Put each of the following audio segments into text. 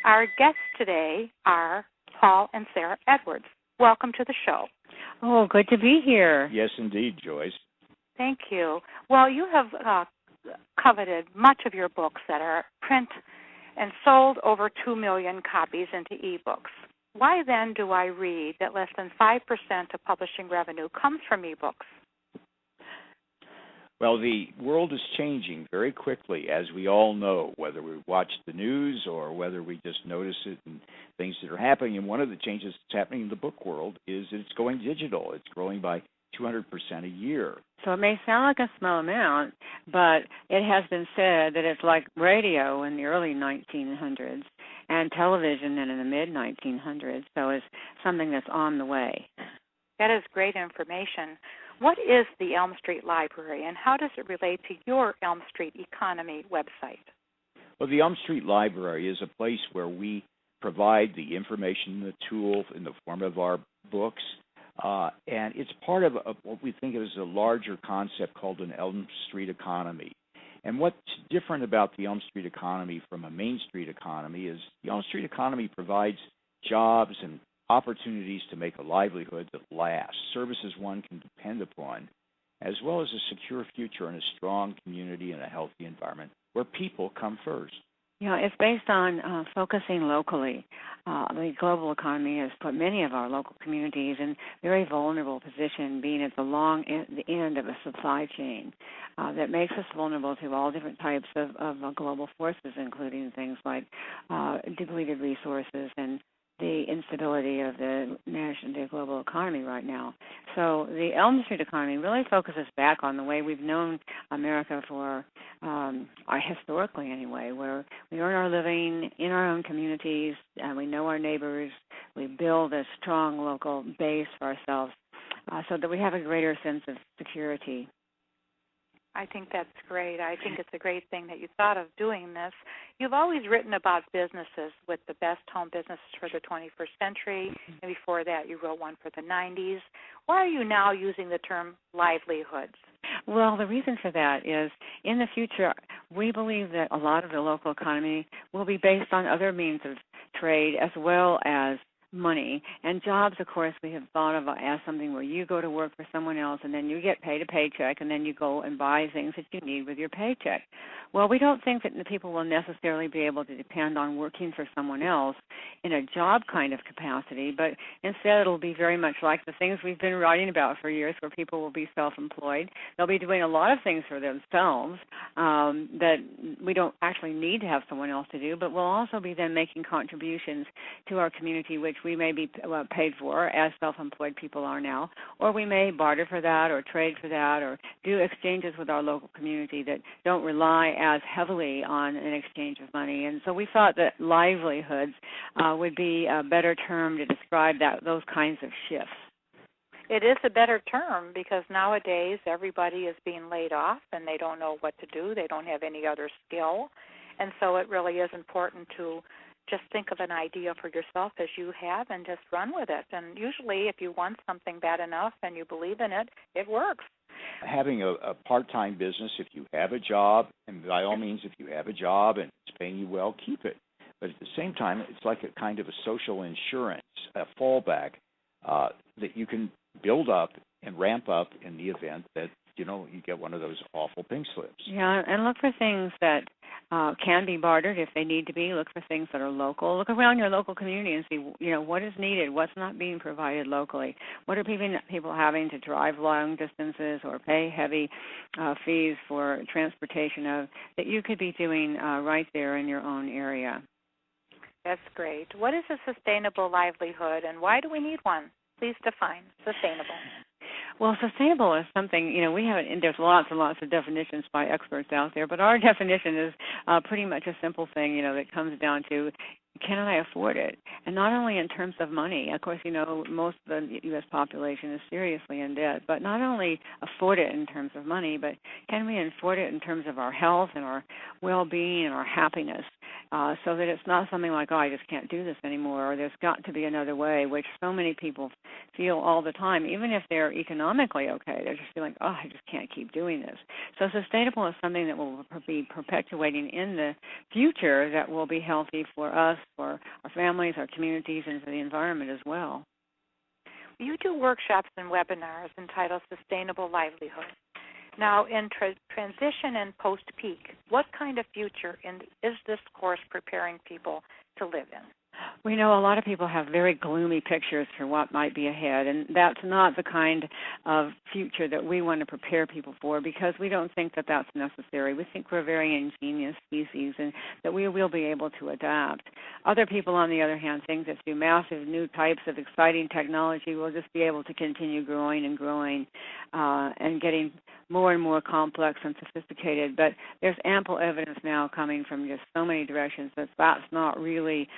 Our guests today are Paul and Sarah Edwards. Welcome to the show. Oh, good to be here. Yes, indeed, Joyce. Thank you. Well, you have coveted much of your books that are print and sold over 2 million copies into ebooks. Why then do I read that less than 5% of publishing revenue comes from ebooks? Well, the world is changing very quickly, as we all know, whether we watch the news or whether we just notice it in things that are happening. And one of the changes that's happening in the book world is that it's going digital. It's growing by 200% a year. So it may sound like a small amount, but it has been said that it's like radio in the early 1900s and television in the mid-1900s. So it's something that's on the way. That is great information. What is the Elm Street Library, and how does it relate to your Elm Street Economy website? Well, the Elm Street Library is a place where we provide the information, the tool in the form of our books, and it's part of what we think of as a larger concept called an Elm Street economy. And what's different about the Elm Street economy from a Main Street economy is the Elm Street economy provides jobs and opportunities to make a livelihood that lasts, services one can depend upon, as well as a secure future and a strong community and a healthy environment where people come first. Yeah, it's based on focusing locally. The global economy has put many of our local communities in very vulnerable position, being at the end of a supply chain that makes us vulnerable to all different types of global forces, including things like depleted resources and the instability of the global economy right now. So the Elm Street economy really focuses back on the way we've known America for historically anyway, where we earn our living in our own communities, and we know our neighbors. We build a strong local base for ourselves so that we have a greater sense of security. I think that's great. I think it's a great thing that you thought of doing this. You've always written about businesses with the best home businesses for the 21st century, and before that you wrote one for the 90s. Why are you now using the term livelihoods? Well, the reason for that is in the future we believe that a lot of the local economy will be based on other means of trade as well as money. And jobs, of course, we have thought of as something where you go to work for someone else and then you get paid a paycheck and then you go and buy things that you need with your paycheck. Well, we don't think that the people will necessarily be able to depend on working for someone else in a job kind of capacity, but instead it'll be very much like the things we've been writing about for years, where people will be self-employed. They'll be doing a lot of things for themselves that we don't actually need to have someone else to do, but we'll also be then making contributions to our community, which we may be paid for as self-employed people are now, or we may barter for that or trade for that or do exchanges with our local community that don't rely as heavily on an exchange of money. And so we thought that livelihoods would be a better term to describe those kinds of shifts. It is a better term because nowadays everybody is being laid off and they don't know what to do. They don't have any other skill. And so it really is important to just think of an idea for yourself as you have and just run with it. And usually if you want something bad enough and you believe in it, it works. Having a part-time business, if you have a job, and by all means, if you have a job and it's paying you well, keep it. But at the same time, it's like a kind of a social insurance, a fallback that you can build up and ramp up in the event that, you get one of those awful pink slips. Yeah, and look for things that can be bartered if they need to be. Look for things that are local. Look around your local community and see, what is needed, what's not being provided locally. What are people having to drive long distances or pay heavy fees for transportation of that you could be doing right there in your own area. That's great. What is a sustainable livelihood, and why do we need one? Please define sustainable. Well, sustainable is something, there's lots and lots of definitions by experts out there, but our definition is pretty much a simple thing, that comes down to, can I afford it? And not only in terms of money. Of course, most of the U.S. population is seriously in debt, but not only afford it in terms of money, but can we afford it in terms of our health and our well-being and our happiness? so that it's not something like, oh, I just can't do this anymore, or there's got to be another way, which so many people feel all the time. Even if they're economically okay, they're just feeling, oh, I just can't keep doing this. So sustainable is something that will be perpetuating in the future that will be healthy for us, for our families, our communities, and for the environment as well. You do workshops and webinars entitled Sustainable Livelihood. Now, in transition and post-peak, what kind of future is this course preparing people to live in? We know a lot of people have very gloomy pictures for what might be ahead, and that's not the kind of future that we want to prepare people for, because we don't think that that's necessary. We think we're a very ingenious species and that we will be able to adapt. Other people, on the other hand, think that through massive new types of exciting technology, we'll just be able to continue growing and growing and getting more and more complex and sophisticated. But there's ample evidence now coming from just so many directions that that's not really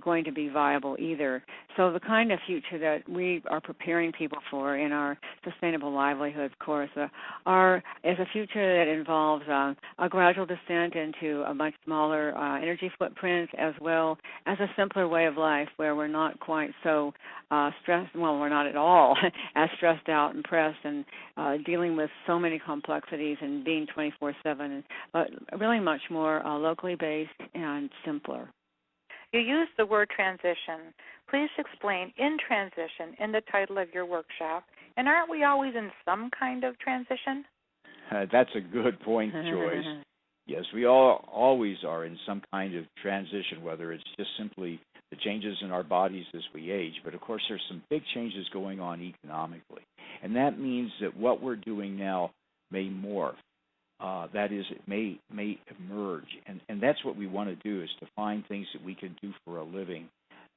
going to be viable either. So the kind of future that we are preparing people for in our Sustainable Livelihoods course is a future that involves a gradual descent into a much smaller energy footprint, as well as a simpler way of life where we're not quite so stressed, well, we're not at all as stressed out and pressed and dealing with so many complexities and being 24/7, but really much more locally based and simpler. You use the word transition. Please explain in transition in the title of your workshop. And aren't we always in some kind of transition? That's a good point, Joyce. Yes, we all always are in some kind of transition, whether it's just simply the changes in our bodies as we age. But, of course, there's some big changes going on economically. And that means that what we're doing now may morph. That is, it may emerge, and that's what we want to do, is to find things that we can do for a living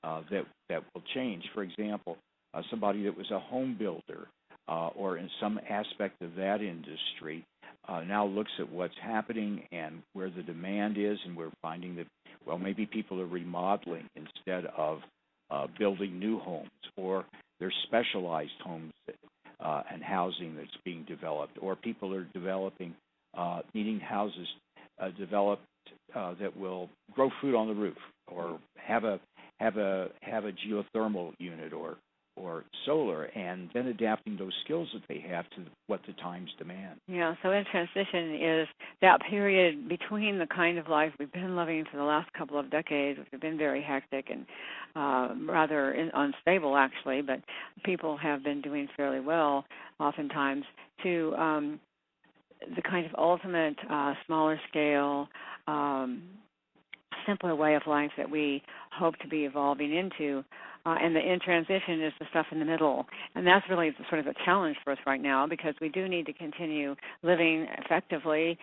that will change. For example, somebody that was a home builder or in some aspect of that industry now looks at what's happening and where the demand is, and we're finding that, well, maybe people are remodeling instead of building new homes, or there's specialized homes and housing that's being developed, or people are developing needing houses developed that will grow food on the roof, or have a geothermal unit, or solar, and then adapting those skills that they have to what the times demand. Yeah, so in transition is that period between the kind of life we've been living for the last couple of decades, which have been very hectic and rather unstable, actually, but people have been doing fairly well oftentimes, to the kind of ultimate smaller scale, simpler way of life that we hope to be evolving into. And the in transition is the stuff in the middle. And that's really sort of a challenge for us right now, because we do need to continue living effectively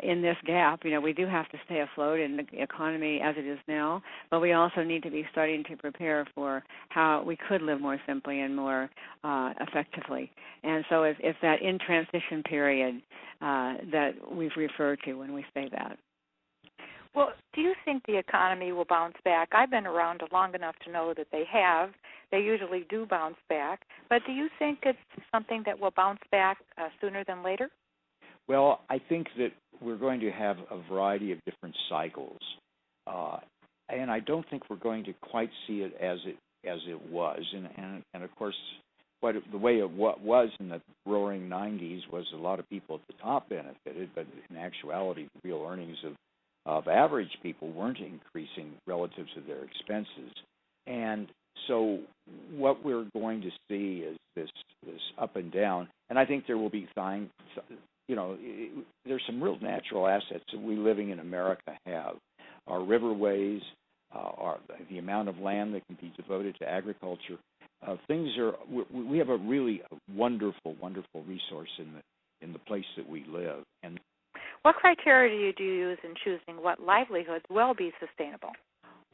in this gap. You know, we do have to stay afloat in the economy as it is now, but we also need to be starting to prepare for how we could live more simply and more effectively. And so it's that in transition period that we've referred to when we say that. Well, do you think the economy will bounce back? I've been around long enough to know that they have. They usually do bounce back. But do you think it's something that will bounce back sooner than later? Well, I think that we're going to have a variety of different cycles. And I don't think we're going to quite see it as it was. And of course, the way it was in the roaring 90s was a lot of people at the top benefited, but in actuality, the real earnings of average people weren't increasing relative to their expenses. And so what we're going to see is this up and down. And I think there will be signs, there's some real natural assets that we living in America have. Our riverways, the amount of land that can be devoted to agriculture. We have a really wonderful, wonderful resource in the place that we live. And what criteria do you use in choosing what livelihoods will be sustainable?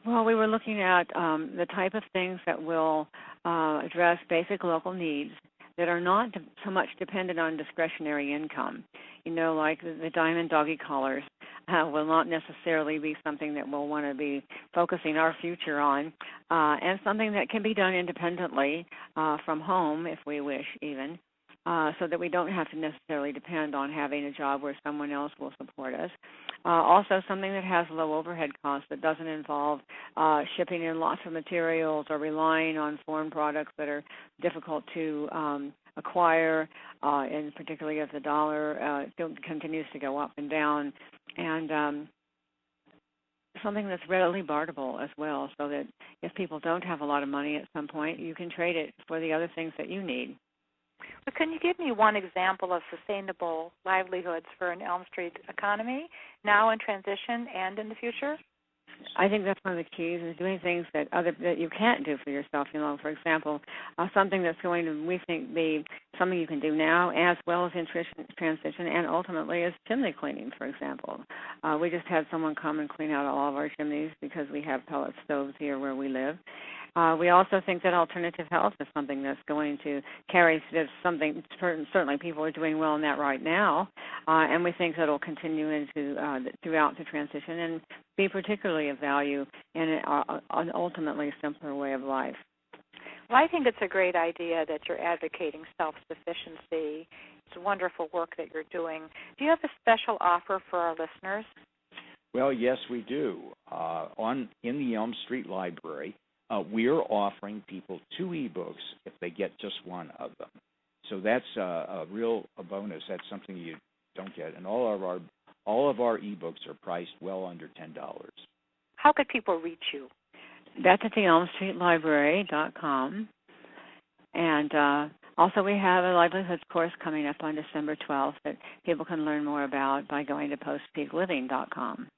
Well, we were looking at the type of things that will address basic local needs that are not so much dependent on discretionary income. Like the diamond doggy collars will not necessarily be something that we'll want to be focusing our future on, and something that can be done independently from home if we wish even. So that we don't have to necessarily depend on having a job where someone else will support us. Also, something that has low overhead costs, that doesn't involve shipping in lots of materials or relying on foreign products that are difficult to acquire, and particularly as the dollar continues to go up and down, and something that's readily barterable as well, so that if people don't have a lot of money at some point, you can trade it for the other things that you need. But can you give me one example of sustainable livelihoods for an Elm Street economy, now in transition and in the future? I think that's one of the keys, is doing things that you can't do for yourself. For example, something that's going to, we think, be something you can do now, as well as in transition, and ultimately is chimney cleaning, for example. We just had someone come and clean out all of our chimneys because we have pellet stoves here where we live. We also think that alternative health is something that's going to carry something. Certainly, people are doing well in that right now, and we think that it'll continue into throughout the transition and be particularly of value in an ultimately simpler way of life. Well, I think it's a great idea that you're advocating self-sufficiency. It's wonderful work that you're doing. Do you have a special offer for our listeners? Well, yes, we do. In the Elm Street Library, we're offering people 2 ebooks if they get just one of them. So that's a bonus. That's something you don't get. And all of our ebooks are priced well under $10. How could people reach you? That's at the elmstreetlibrary.com. And also we have a livelihoods course coming up on December 12th that people can learn more about by going to postpeakliving.com.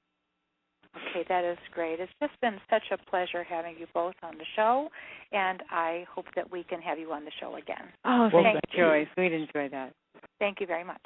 Okay, that is great. It's just been such a pleasure having you both on the show, and I hope that we can have you on the show again. Oh, well, thank you, Joyce. We'd enjoy that. Thank you very much.